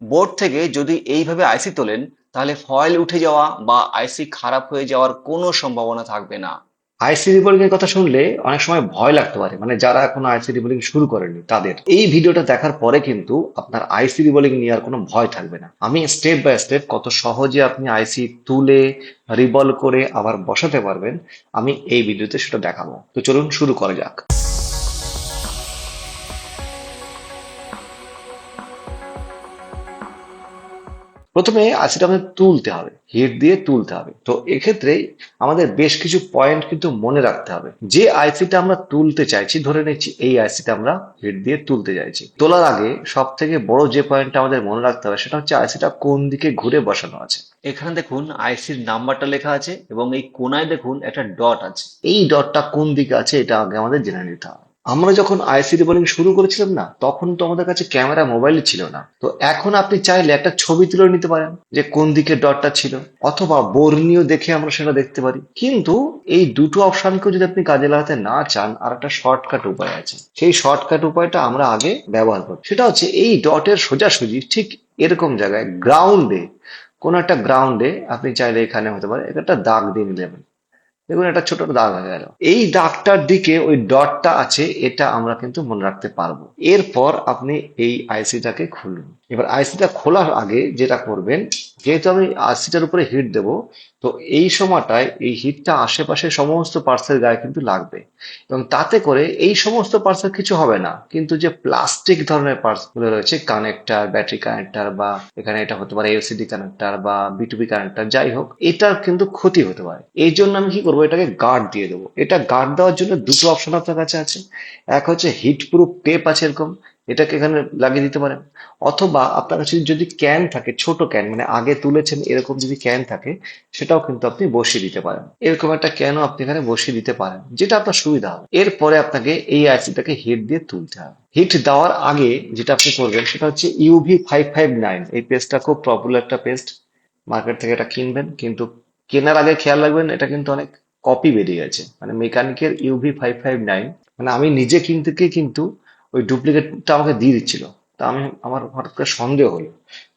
Board থেকে যদি এইভাবে আইসি তোলেন তাহলে ফয়েল উঠে যাওয়া বা আইসি খারাপ হয়ে যাওয়ার কোনো সম্ভাবনা থাকবে না। আইসি রিবোলিং এর কথা শুনলে অনেক সময় ভয় লাগতে পারে, মানে যারা এখনো আইসি রিবোলিং শুরু করেনি তাদের এই ভিডিওটা দেখার পরে কিন্তু আপনার আইসি রিবোলিং নিয়ে আর কোনো ভয় থাকবে না। আমি স্টেপ বাই স্টেপ কত সহজে আপনি আইসি তুলে রিবল করে আবার বসাতে পারবেন, আমি এই ভিডিওতে সেটা দেখাবো। তো চলুন শুরু করা যাক। প্রথমে আইসিটা আমাদের তুলতে হবে, হিট দিয়ে তুলতে হবে। তো এক্ষেত্রে আমাদের বেশ কিছু পয়েন্ট কিন্তু মনে রাখতে হবে। যে আইসিটা আমরা তুলতে চাইছি, ধরে নিচ্ছি এই আইসিটা আমরা হিট দিয়ে তুলতে চাইছি, তোলার আগে সব থেকে বড় যে পয়েন্টটা আমাদের মনে রাখতে হবে সেটা হচ্ছে আইসিটা কোন দিকে ঘুরে বসানো আছে। এখানে দেখুন আইসির নাম্বারটা লেখা আছে এবং এই কোনায় দেখুন একটা ডট আছে। এই ডটটা কোন দিকে আছে এটা আগে আমাদের জেনে নিতে হবে। আমরা যখন আইসি রিবোলিং শুরু করেছিলাম না, তখন তো আমাদের কাছে ক্যামেরা মোবাইল ছিল না। তো এখন আপনি চাইলে একটা ছবি তুলে নিতে পারেন যে কোন দিকে ডটটা ছিল, অথবা বর্ণীয় দেখে আমরা সেটা দেখতে পারি। কিন্তু এই দুটো অপশনকে যদি আপনি কাজে লাগাতে না চান, আর একটা শর্টকাট উপায় আছে। সেই শর্টকাট উপায়টা আমরা আগে ব্যবহার করি। সেটা হচ্ছে এই ডটের সোজাসুজি ঠিক এরকম জায়গায় গ্রাউন্ডে, কোন একটা গ্রাউন্ডে আপনি চাইলে এখানে হতে পারে একটা দাগ দিয়ে নিলেন। দেখুন একটা ছোট দাগ হয়ে গেল। এই দাগটার দিকে ওই ডটটা আছে, এটা আমরা কিন্তু মনে রাখতে পারবো। এরপর আপনি এই আইসিটাকে খুলুন। এবার আইসিটা খোলার আগে যেটা করবেন, যেহেতু আমি আইসিটার উপরে হিট দেব, তো এই সময়টায় এই হিটটা আশেপাশে সমস্ত পার্টসের গায়ে কিন্তু লাগবে, এবং তাতে করে এই সমস্ত পার্টসের কিছু হবে না, কিন্তু যে প্লাস্টিক ধরনের পার্টস গুলো রয়েছে, কানেক্টর, ব্যাটারি কানেক্টর, বা এখানে এটা হতে পারে এলসিডি কানেক্টর বা বিটুবি কানেক্টর, যাই হোক এটার কিন্তু ক্ষতি হতে পারে। এই জন্য আমি কি করবো, এটাকে গার্ড দিয়ে দেবো। এটা গার্ড দেওয়ার জন্য দুটো অপশন আপনার কাছে আছে। এক হচ্ছে হিট প্রুফ টেপ আছে এরকম, এটাকে এখানে লাগিয়ে দিতে পারেন। অথবা আপনার কাছে যদি ক্যান থাকে, ছোট ক্যান, মানে আগে তুলেছেন এরকম যদি ক্যান থাকে, সেটাও কিন্তু আপনি বসিয়ে দিতে পারেন। এরকম একটা ক্যানও আপনি এখানে বসিয়ে দিতে পারেন, যেটা আপনার সুবিধা হবে। এরপরে আপনাকে এই আইসিটাকে হিট দিয়ে তুলতে হবে। হিট দেওয়ার আগে যেটা আপনি করবেন সেটা হচ্ছে UV559। এই পেস্টটা খুব পপুলার একটা পেস্ট, মার্কেট থেকে এটা কিনবেন। কিন্তু কেনার আগে খেয়াল রাখবেন, এটা কিন্তু অনেক কপি বেরিয়ে গেছে, মানে মেকানিকের UV559। মানে আমি নিজে কিনতে গিয়ে কিন্তু ওই ডুপ্লিকেটটা আমাকে দিয়ে দিচ্ছিল। তা আমার হঠাৎ করে সন্দেহ হলো,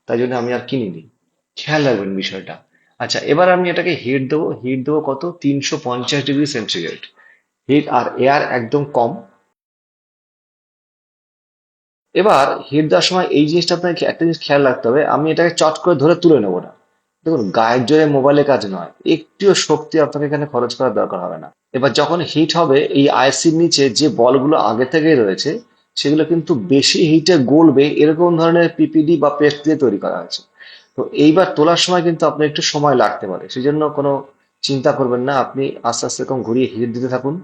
তাই জন্য আমি আর কিনিনি। খেয়াল রাখবেন বিষয়টা। আচ্ছা, এবার আমি এটাকে হিট দেবো। হিট দেবো কত, 350°সেন্টিগ্রেড হিট, আর এয়ার একদম কম। এবার হিট দেওয়ার সময় এই জিনিসটা আপনাকে একটা জিনিস খেয়াল রাখতে হবে, আমি এটাকে চট করে ধরে তুলে নেবো না। দেখুন, গায়ের জোরে মোবাইলের কাজ নয়, একটিও শক্তি আপনাকে এখানে খরচ করার দরকার হবে না। এবার যখন হিট হবে, এই আইসির নিচে যে বলগুলো আগে থেকেই রয়েছে, সেগুলো কিন্তু বেশি হিটে গলবে, এরকম ধরনের পিপিডি বা পেস্ট দিয়ে তৈরি করা হয়েছে। তো এইবার তোলার সময় কিন্তু আপনার একটু সময় লাগতে পারে, সেই জন্য কোনো চিন্তা করবেন না। আপনি আস্তে আস্তে এরকম ঘুরিয়ে হিট দিতে থাকুন।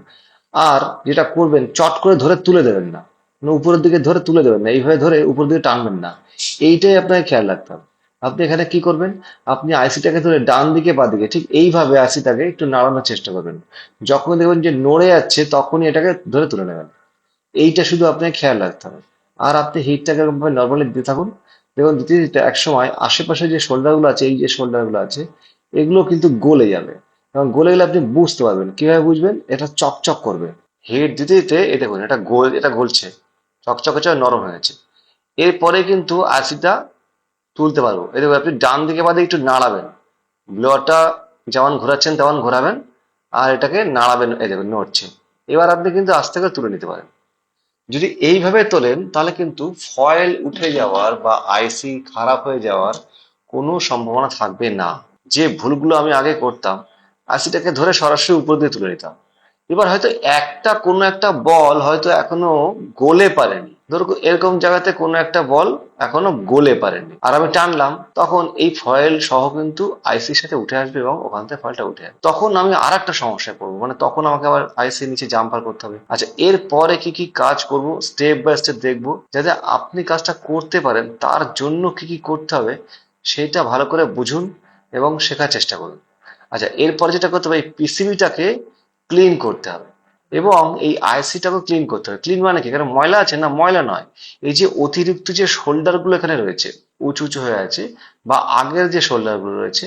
আর যেটা করবেন, চট করে ধরে তুলে দেবেন না, মানে উপরের দিকে ধরে তুলে দেবেন না, এইভাবে ধরে উপর দিকে টানবেন না। এইটাই আপনাকে খেয়াল রাখতে হবে। আপনি এখানে কি করবেন, আপনি আইসিটাকে ধরে ডান দিকে বা দিকে ঠিক এইভাবে আইসিটাকে একটু নাড়ানোর চেষ্টা করবেন। যখন দেখবেন যে নড়ে যাচ্ছে, তখনই এটাকে ধরে তুলে নেবেন। এইটা শুধু আপনাকে খেয়াল রাখতে হবে। আর আপনি হিটটাকে নর্মালি দিতে থাকুন। দেখুন দিতে দিতে এক সময় আশেপাশে যে শোল্ডার গুলো আছে, এই যে শোল্ডার গুলো আছে, এগুলো কিন্তু গলে যাবে। এবং গলে গেলে আপনি বুঝতে পারবেন। কিভাবে বুঝবেন, এটা চকচক করবে। হিট দিতে দিতে এই দেখুন এটা গলছে, চকচক হচ্ছে আর নরম হয়েছে। এরপরে কিন্তু আশিটা তুলতে পারবো। এই দেখুন, আপনি ডান দিকে বাদে একটু নাড়াবেন, ব্লোয়ারটা যেমন ঘোরাচ্ছেন তেমন ঘোরাবেন, আর এটাকে নাড়াবেন, এই দেখুন নড়ছে। এবার আপনি কিন্তু আস্তে করে তুলে নিতে পারেন। যদি এইভাবে তোলেন তাহলে কিন্তু ফয়েল উঠে যাওয়ার বা আইসি খারাপ হয়ে যাওয়ার কোনো সম্ভাবনা থাকবে না। যে ভুলগুলো আমি আগে করতাম, আইসিটাকে ধরে সরাসরি উপর দিয়ে তুলে নিতাম। এবার হয়তো কোনো একটা বল হয়তো এখনো গলে পারেনি, ধরো এরকম জায়গাতে কোনো একটা বল এখনো গলে পারেনি, আর আমি টানলাম, তখন এই ফয়েল সহ কিন্তু আইসির সাথে উঠে আসবে এবং ওখান থেকে ফয়েলটা উঠে আসবে। তখন আমি আর একটা সমস্যায় পড়বো, মানে তখন আমাকে আবার আইসির নিচে জাম্পার করতে হবে। আচ্ছা, এরপরে কি কি কাজ করব স্টেপ বাই স্টেপ দেখবো, যাতে আপনি কাজটা করতে পারেন। তার জন্য কি কি করতে হবে সেটা ভালো করে বুঝুন এবং শেখার চেষ্টা করুন। আচ্ছা, এরপরে যেটা করতে হবে, এই পিসিবিটাকে ক্লিন করতে হবে এবং এই আইসিটাকেও ক্লিন করতে হবে। ক্লিন মানে কি, এখানে ময়লা আছে না, ময়লা নয়, এই যে অতিরিক্ত যে শোল্ডার গুলো এখানে রয়েছে, উঁচু উঁচু হয়ে আছে, বা আগের যে শোল্ডার গুলো রয়েছে,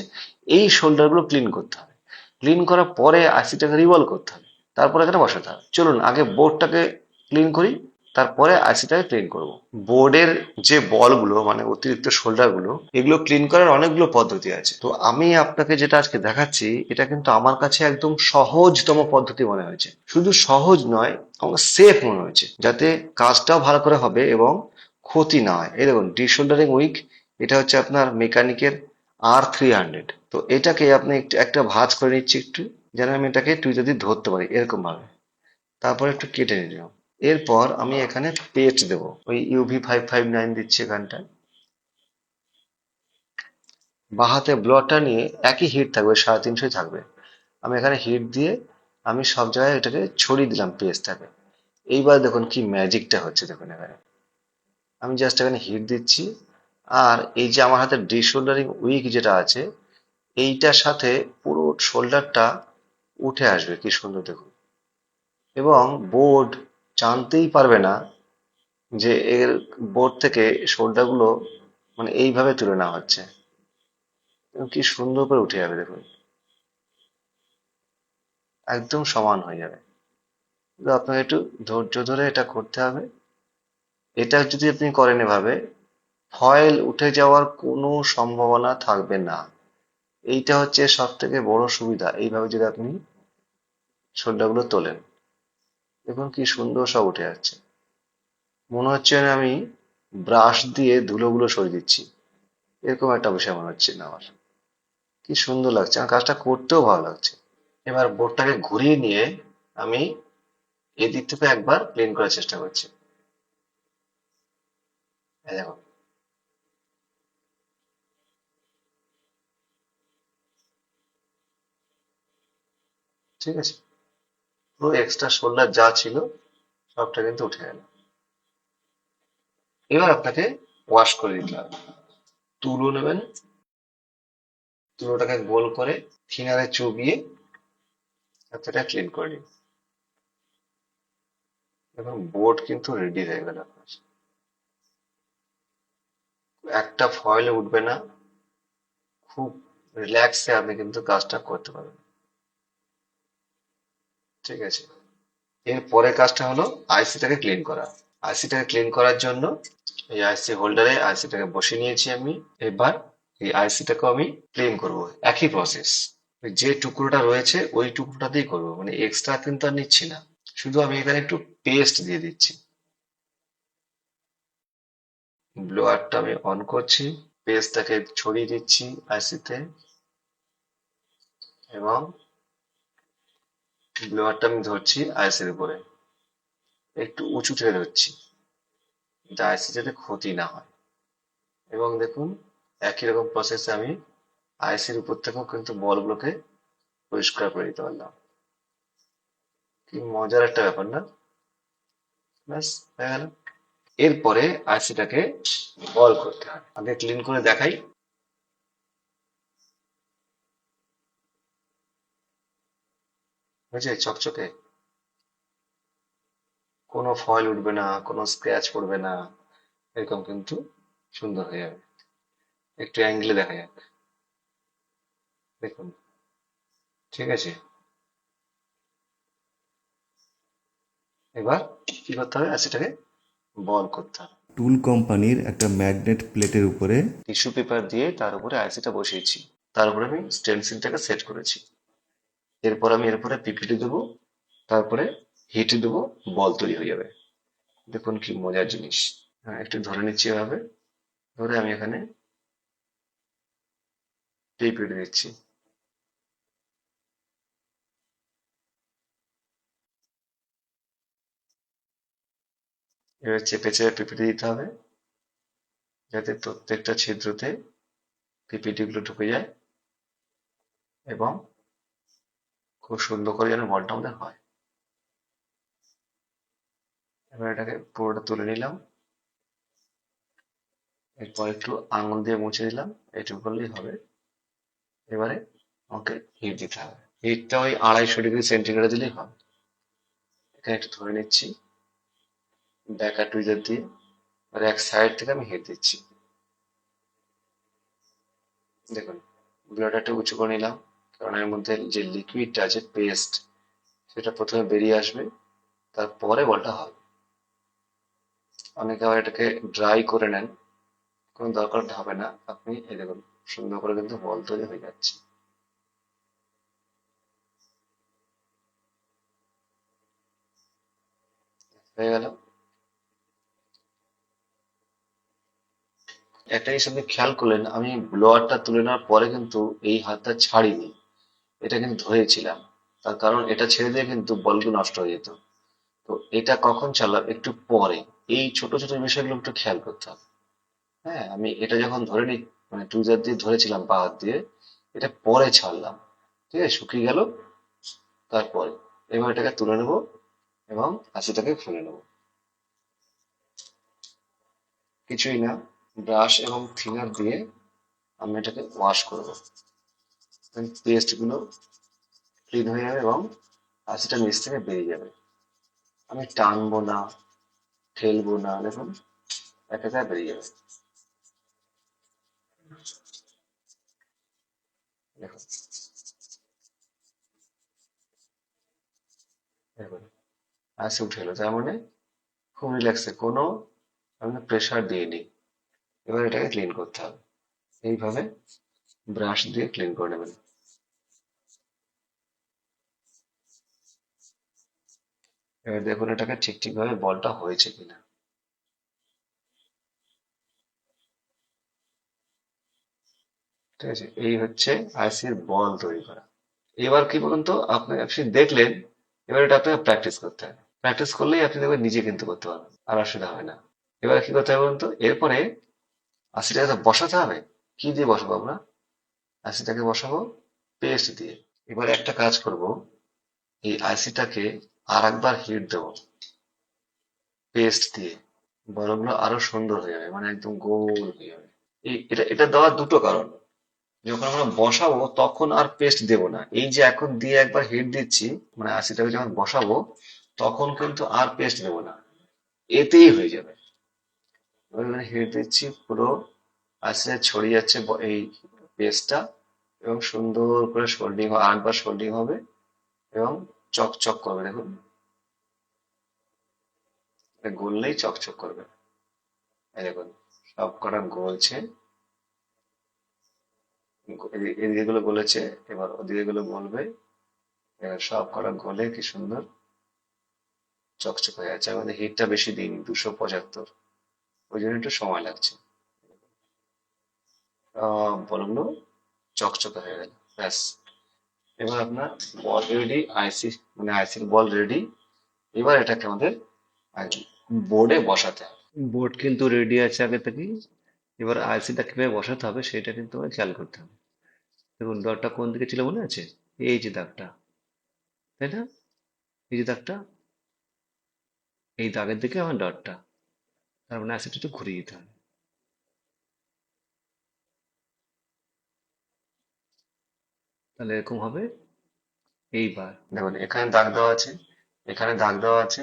এই শোল্ডার গুলো ক্লিন করতে হবে। ক্লিন করার পরে আইসিটাকে রিভলভ করতে হবে, তারপর এখানে বসাতে হবে। চলুন আগে বোর্ডটাকে ক্লিন করি। তারপরে আইসিটাকে ক্লিন করব। বোর্ডের যে বলগুলো মানে অতিরিক্ত শোল্ডার গুলো, এগুলো ক্লিন করার অনেকগুলো পদ্ধতি আছে। তো আমি আপনাকে যেটা আজকে দেখাচ্ছি এটা কিন্তু আমার কাছে একদম সহজতম পদ্ধতি মনে হয়েছে। শুধু সহজ নয়, আমার সেফ মনে হয়েছে, যাতে কাজটাও ভালো করে হবে এবং ক্ষতি না হয়। এই দেখুন, ডিশোল্ডারিং উইক, এটা হচ্ছে আপনার মেকানিকের R300। তো এটাকে আপনি একটু একটা ভাঁজ করে নিচ্ছি একটু, যেন আমি এটাকে টুইটা দিয়ে ধরতে পারি এরকম ভাবে। তারপর একটু কেটে নিলাম। এরপর আমি এখানে পেস্ট দেবো, ওই UV559 দিচ্ছি এখানটায়। বাঁ হাতে ব্লোয়ারটা নিয়ে একই হিট থাকবে, 350 থাকবে। আমি এখানে হিট দিয়ে আমি সব জায়গায় এটাকে ছড়িয়ে দিলাম পেস্টটাকে। এইবার দেখুন কি ম্যাজিকটা হচ্ছে, দেখুন এখানে আমি জাস্ট এখানে হিট দিচ্ছি, আর এই যে আমার হাতে ডিশোল্ডারিং উইক যেটা আছে, এইটার সাথে পুরো শোল্ডারটা উঠে আসবে, কি সুন্দর দেখুন। এবং বোর্ড জানতেই পারবে না যে এর বোর্ড থেকে শোল্ডার গুলো মানে এইভাবে তুলে নেওয়া হচ্ছে, এবং কি সুন্দর করে উঠে যাবে দেখুন, একদম সমান হয়ে যাবে। কিন্তু আপনাকে একটু ধৈর্য ধরে এটা করতে হবে। এটা যদি আপনি করেন এভাবে, ফয়েল উঠে যাওয়ার কোনো সম্ভাবনা থাকবে না। এইটা হচ্ছে সব থেকে বড় সুবিধা, এইভাবে যদি আপনি শোল্ডার গুলো তোলেন। দেখুন কি সুন্দর সব উঠে যাচ্ছে, মনে হচ্ছে না আমি ব্রাশ দিয়ে ধুলোগুলো সরিয়ে দিচ্ছি, এরকম একটা বিষয় মনে হচ্ছে না আমার। কি সুন্দর লাগছে, আমার কাজটা করতেও ভালো লাগছে। এবার বোর্ডটাকে ঘুরিয়ে নিয়ে আমি এই দিক থেকে একবার প্লেন করার চেষ্টা করছি। এই দেখো, ঠিক আছে, পুরো এক্সট্রা শোল্ডার যা ছিল সবটা কিন্তু উঠে গেল। এবার আপনাকে ওয়াশ করে দিতে হবে। তুলো নেবেন, তুলোটাকে গোল করে থিনারে চুবিয়ে এটা ক্লিন করে নিন। এখন বোর্ড কিন্তু রেডি হয়ে গেল আপনার। একটা ফয়েলে উঠবে না, খুব রিল্যাক্সে আপনি কিন্তু কাজটা করতে পারবেন। ঠিক আছে, এর পরের কাজটা হলো আইসিটাকে ক্লিন করা। আইসিটাকে ক্লিন করার জন্য এই আইসি হোল্ডারে আইসিটাকে বসিয়ে নিয়েছি আমি। এবার এই আইসিটাকে আমি ক্লিন করব, একই প্রসেস। যে টুকরোটা রয়েছে ওই টুকরোটাতেই করব, মানে এক্সট্রা কিন্তু আর নিচ্ছি না। শুধু আমি এখানে একটু পেস্ট দিয়ে দিচ্ছি। ব্লোয়ারটা আমি অন করছি, পেস্টটাকে ছড়িয়ে দিচ্ছি আইসিতে, এবং ব্লোয়ারটা আমি ধরছি আইসির উপরে, একটু উঁচু থেকে ধরছি, যাতে আইসি যাতে ক্ষতি না হয়। এবং দেখুন, একই রকম প্রসেসে আমি আইসির উপর থেকেও কিন্তু বলগুলোকে পরিষ্কার করে দিতে পারলাম। কি মজার একটা ব্যাপার না? ব্যাস, হয়ে গেল। এরপরে আইসিটাকে বল করতে হয়, আগে ক্লিন করে দেখাই। হয়েছে চকচকে, কোনো ফয়েল উঠবে না, কোনো স্ক্র্যাচ পড়বে না, এরকম কিন্তু সুন্দর হয়ে যাবে। একটু অ্যাঙ্গেলে দেখা যাক, দেখুন, ঠিক আছে। এবার কি করতে হবে, আইসিটাকে বল করতে হবে। টুল কোম্পানির একটা ম্যাগনেট প্লেটের উপরে টিস্যু পেপার দিয়ে তার উপরে আইসিটা বসিয়েছি, তার উপরে আমি স্টেনসিলটাকে সেট করেছি। এরপর আমি এরপরে পিপিটি দেবো, তারপরে হিট দেবো, বল তৈরি হয়ে যাবে। দেখুন কি মজার জিনিস। হ্যাঁ, একটু ধরে নিচ্ছি এভাবে, ধরে আমি এখানে পিপিটি দিচ্ছি। এবার চেপে চেপে পিপিটি দিতে হবে, যাতে প্রত্যেকটা ছিদ্রতে পিপিটি গুলো ঢুকে যায়, এবং খুব সুন্দর করে যেন বলটা আমাদের হয়। এবার এটাকে পুরোটা তুলে নিলাম, এরপর একটু আঙুল দিয়ে মুছে দিলাম, এটুকু করলেই হবে। এবারে আমাকে হিট দিতে হবে, হিটটা ওই 250 ডিগ্রি সেন্টিগ্রেড দিলেই হবে। এখানে একটু ধরে নিচ্ছি ব্যাকার টুইজার দিয়ে, আর এক সাইড থেকে আমি হিট দিচ্ছি। দেখুন, ব্লেডটা একটু উঁচু করে নিলাম, কারণ এর মধ্যে যে লিকুইডটা আছে পেস্ট, সেটা প্রথমে বেরিয়ে আসবে, তারপরে বলটা হবে। অনেকে আবার এটাকে ড্রাই করে নেন, কোনো দরকার হবে না। আপনি এই দেখুন সুন্দর করে কিন্তু বল তৈরি হয়ে যাচ্ছে। হয়ে গেল। একটা জিনিস আপনি খেয়াল করলেন, আমি ব্লোয়ারটা তুলে নেওয়ার পরে কিন্তু এই হাতটা ছাড়িনি, এটা কিন্তু ধরেছিলাম। তার কারণ এটা ছেড়ে দিয়ে কিন্তু বলগুলো নষ্ট হয়ে যেত। তো এটা কখন চালাম, একটু পরে। এই ছোট ছোট বিষয়গুলো একটু খেয়াল করতে হবে। হ্যাঁ, আমি এটা যখন ধরে নি, মানে টুইজার দিয়ে ধরেছিলাম বা হাত দিয়ে, এটা পরে ছাড়লাম। ঠিক আছে, শুকিয়ে গেল তারপরে। এবার এটাকে তুলে নেব এবং হাঁচিটাকে খুলে নেব। কিছুই না, ব্রাশ এবং থিনার দিয়ে আমি এটাকে ওয়াশ করবো। পেস্ট গুলো ক্লিন হয়ে যাবে এবং হাঁচিটা নিচ থেকে বেরিয়ে যাবে। আমি টানবো না, ঠেলবো না, দেখুন একা বেরিয়ে যাবে। দেখুন, দেখুন হাঁচি উঠে এলো, তার মানে খুব রিল্যাক্সে, কোনো আমি প্রেশার দিইনি। এবার এটাকে ক্লিন করতে হবে। এইভাবে ব্রাশ দিয়ে ক্লিন করে নেবেন। এবার দেখুন এটাকে ঠিক ভাবে বলটা হয়েছে কিনা। ঠিক আছে, এই হচ্ছে আইসির বল তৈরি করা। এবার কি বলুন তো, আপনি দেখলেন, এবার এটা আপনাকে প্র্যাকটিস করতে হবে। প্র্যাকটিস করলেই আপনি দেখবেন নিজে কিন্তু করতে পারবেন, আর অসুবিধা হবে না। এবার কি করতে হবে বলুন তো, এরপরে আশিটাকে তো বসাতে হবে। কি দিয়ে বসাবো আমরা? আইসিটাকে বসাবো পেস্ট দিয়ে। এবারে একটা কাজ করব, এই আইসিটাকে আর একবার হিট দেবো পেস্ট দিয়ে। বলগুলো আরো সুন্দর হয়ে যাবে, মানে একদম গোল হয়ে যাবে। এটা এটা দেওয়ার দুটো কারণ। যখন আমরা বসাবো তখন আর পেস্ট দেব না, এই যে এখন দিয়ে একবার হিট দিচ্ছি, মানে আশিটাকে যখন বসাবো তখন কিন্তু আর পেস্ট দেব না, এতেই হয়ে যাবে। এবার হিট দিচ্ছি, পুরো আশিটা ছড়িয়ে যাচ্ছে এই পেস্টটা, এবং সুন্দর করে সোল্ডিং, আর একবার সোল্ডিং হবে এবং চকচক করবে। দেখুন এটা গললেই চকচক করবে। এই দেখুন সব কটা গলছে, এদিকে গুলো গলেছে, এবার ওদিকে গুলো গলবে। এবার সব কটা গলে কি সুন্দর চকচক হয়ে যাচ্ছে। আমাদের হিটটা বেশি দিইনি, 275, ওই জন্য একটু সময় লাগছে। বলগুলো চকচকে হয়ে গেল, ব্যাস। এবার আপনার বল রেডি, আইসি মানে আইসির বল রেডি। এবার এটাকে আমাদের বোর্ডে বসাতে হবে। বোর্ড কিন্তু রেডি আছে আগে থেকেই। এবার আইসিটা কিভাবে বসাতে হবে সেটা কিন্তু আমাকে খেয়াল করতে হবে। দেখুন ডটটা কোন দিকে ছিল মনে আছে? এই যে দাগটা, তাই না? এই যে দাগটা, এই দাগের দিকে আমার ডটটা, তার মানে আইসিটা একটু ঘুরিয়ে দিতে হবে। তাহলে এরকম হবে। এইবার দেখুন এখানে দাগ দেওয়া আছে, এখানে দাগ দেওয়া আছে,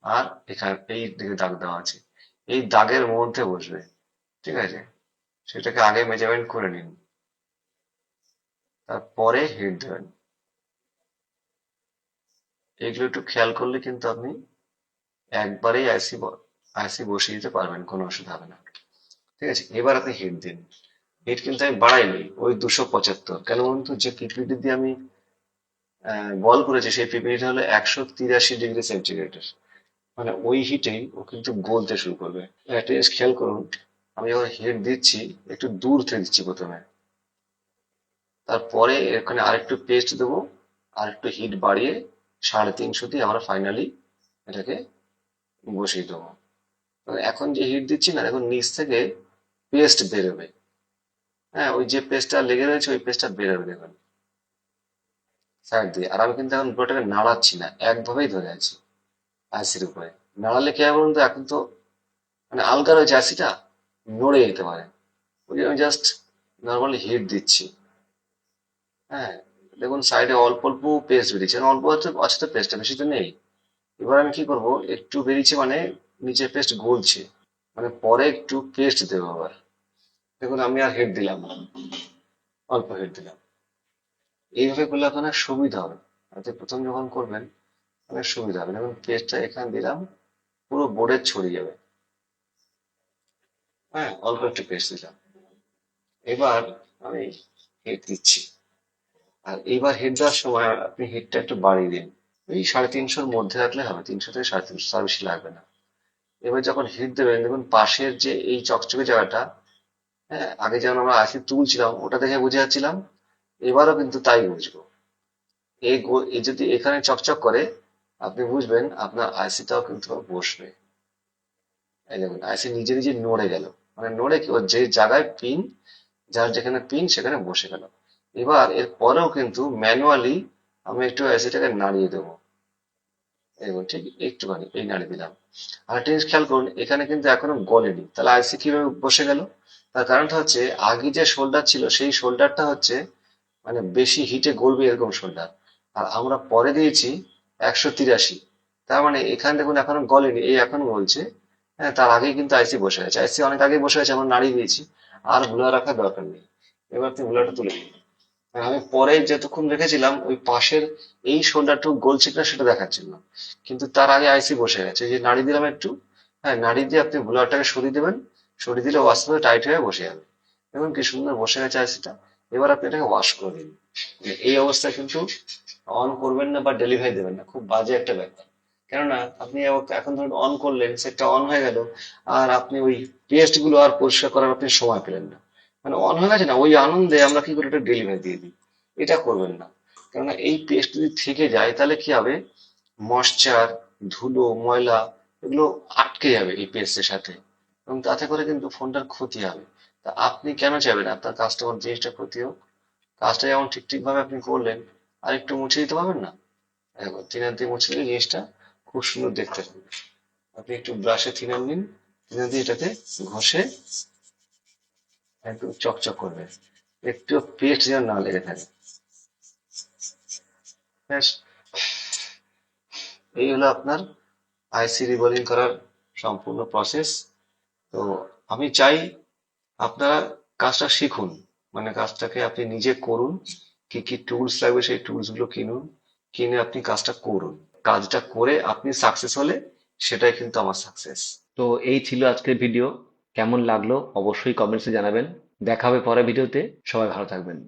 আর এখানে এই দিকে দাগ দেওয়া আছে। এই দাগের মধ্যে বসবে। ঠিক আছে, সেটাকে আগে মেজারমেন্ট করে নিন, তারপরে হিট দেবেন। এগুলো একটু খেয়াল করলে কিন্তু আপনি একবারেই আইসি বসিয়ে দিতে পারবেন, কোনো অসুবিধা হবে না। ঠিক আছে, এবার আপনি হিট দিন। হিট কিন্তু আমি বাড়াইনি, ওই 275। কেন বলুন তো, যে পিপিটি দিয়ে আমি বল করেছি সেই পিপিটি হলো 183°C। মানে ওই হিটেই ও কিন্তু গলতে শুরু করবে। একটা জিনিস খেয়াল করুন, আমি যখন হিট দিচ্ছি একটু দূর থেকে দিচ্ছি প্রথমে, তারপরে এখানে আরেকটু পেস্ট দেবো, আর একটু হিট বাড়িয়ে 350 দিয়ে আমরা ফাইনালি এটাকে বসিয়ে দেবো। এখন যে হিট দিচ্ছি না, এখন নিচ থেকে পেস্ট বেরোবে। হ্যাঁ, ওই যে পেস্টটা লেগে রয়েছে ওই পেস্টটা বেরোবে দেখুন সাইড দিয়ে। আর আমি কিন্তু এখন পুরোটাকে নাড়াচ্ছি না, একভাবেই ধরে আছি আইসির উপরে। নাড়ালে কি হবে বলুন তো, এখন তো মানে আলগা রয়েছে আইসিটা, নড়ে যেতে পারে। ওই জন্য আমি জাস্ট নর্মালি হিট দিচ্ছি। হ্যাঁ, দেখুন সাইডে অল্প অল্প পেস্ট বেরিয়েছে, মানে অল্প হচ্ছে আছে তো, পেস্টটা বেশি তো নেই। এবার আমি কি করব, একটু বেরিয়েছে মানে নিচে পেস্ট গলছে, মানে পরে একটু পেস্ট দেবো আবার। দেখুন আমি আর হেড দিলাম না, অল্প হেড দিলাম। এইভাবে করলে আপনার সুবিধা হবে, আপনি প্রথম যখন করবেন অনেক সুবিধা হবে। দেখুন পেস্টটা এখানে দিলাম, পুরো বোর্ডে ছড়িয়ে যাবে। হ্যাঁ, অল্প একটু পেস্ট দিলাম। এবার আমি হিট দিচ্ছি। আর এইবার হিট দেওয়ার সময় আপনি হিটটা একটু বাড়িয়ে দিন। ওই 350-র মধ্যে রাখলে হবে, 300 থেকে 350, তার বেশি লাগবে না। এবার যখন হিট দেবেন দেখুন পাশের যে এই চকচকে জায়গাটা, হ্যাঁ, আগে যেমন আমরা আইসি তুলছিলাম ওটা দেখে বুঝে যাচ্ছিলাম, এবারও কিন্তু তাই বুঝবো। এই যদি এখানে চকচক করে, আপনি বুঝবেন আপনার আইসিটাও কিন্তু বসবে। এই দেখুন আইসি নিজে নিজে নড়ে গেল, মানে নড়ে কি ওর যে জায়গায় পিন, যার যেখানে পিন সেখানে বসে গেল। এবার এর পরেও কিন্তু ম্যানুয়ালি আমি একটু আইসিটাকে নাড়িয়ে দেবো। দেখুন ঠিক একটুখানি এই নাড়িয়ে দিলাম। আর একটা জিনিস খেয়াল করুন, এখানে কিন্তু এখনো গলেনি, তাহলে আইসি কিভাবে বসে গেল? তার কারণটা হচ্ছে আগে যে শোল্ডার ছিল সেই শোল্ডারটা হচ্ছে মানে বেশি হিটে গলবে এরকম শোল্ডার, আর আমরা পরে দিয়েছি 183। তার মানে এখানে দেখুন এখনো গলেনি, এই এখন বলছে। হ্যাঁ, তার আগেই কিন্তু আইসি বসে গেছে, আইসি অনেক আগে বসে গেছে, আমরা নাড়িয়ে দিয়েছি। আর ব্লোয়ার রাখার দরকার নেই। এবার আপনি ব্লোয়ারটা তুলে নিন। আর আমি পরে যতক্ষণ রেখেছিলাম ওই পাশের এই শোল্ডারটুকু গলছে কিনা সেটা দেখাচ্ছিল না, কিন্তু তার আগে আইসি বসে গেছে। এই যে নাড়িয়ে দিলাম একটু, হ্যাঁ, নাড়িয়ে দিয়ে আপনি ব্লোয়ারটাকে সরিয়ে দেবেন। সরিয়ে দিলে বাস্তবে টাইট হয়ে বসে যাবে। দেখুন কি সুন্দর বসে গেছে আইসিটা। এবার আপনি এটাকে ওয়াশ করে দিন। এই অবস্থায় কিন্তু অন করবেন না বা ডেলিভারি দেবেন না, খুব বাজে একটা ব্যাপার। কেননা আপনি এখন ধরুন অন করলেন, সেটটা অন হয়ে গেল, আর আপনি ওই পেস্ট গুলো আর পরিষ্কার করার আপনি সময় পেলেন না। মানে অন হয়ে গেছে না, ওই আনন্দে আমরা কি করি, এটা ডেলিভারি দিয়ে দিই। এটা করবেন না। কেননা এই পেস্ট যদি থেকে যায় তাহলে কি হবে, ময়শ্চার, ধুলো, ময়লা, এগুলো আটকে যাবে এই পেস্টের সাথে, এবং তাতে করে কিন্তু ফোনটার ক্ষতি হবে। তা আপনি কেন চাইবেন আপনার কাস্টমার জিনিসটা ক্ষতি হোক? কাজটা যেমন ঠিক ঠিক ভাবে আপনি করলেন, আর একটু মুছে দিতে পারবেন না? দেখো থিনার দিয়ে মুছে দিলে জিনিসটা খুব সুন্দর দেখতে হবে। আপনি একটু ব্রাশে থিনার নিন, থিনার দিয়ে এটাতে ঘষে একদম চকচক করবে, একটু পেস্ট যেন না লেগে থাকে। ব্যাস, এই হলো আপনার আইসি রিবোলিং করার সম্পূর্ণ প্রসেস। তো আমি চাই আপনারা কাজটা শিখুন, মানে কাজটাকে আপনি নিজে করুন। কি কি টুলস লাগবে সেই টুলস গুলো কিনুন, কিনে আপনি কাজটা করুন। কাজটা করে আপনি সাকসেস হলে সেটাই কিন্তু আমার সাকসেস। তো এই ছিল আজকের ভিডিও। কেমন লাগলো অবশ্যই কমেন্টসে জানাবেন। দেখা হবে পরের ভিডিওতে। সবাই ভালো থাকবেন।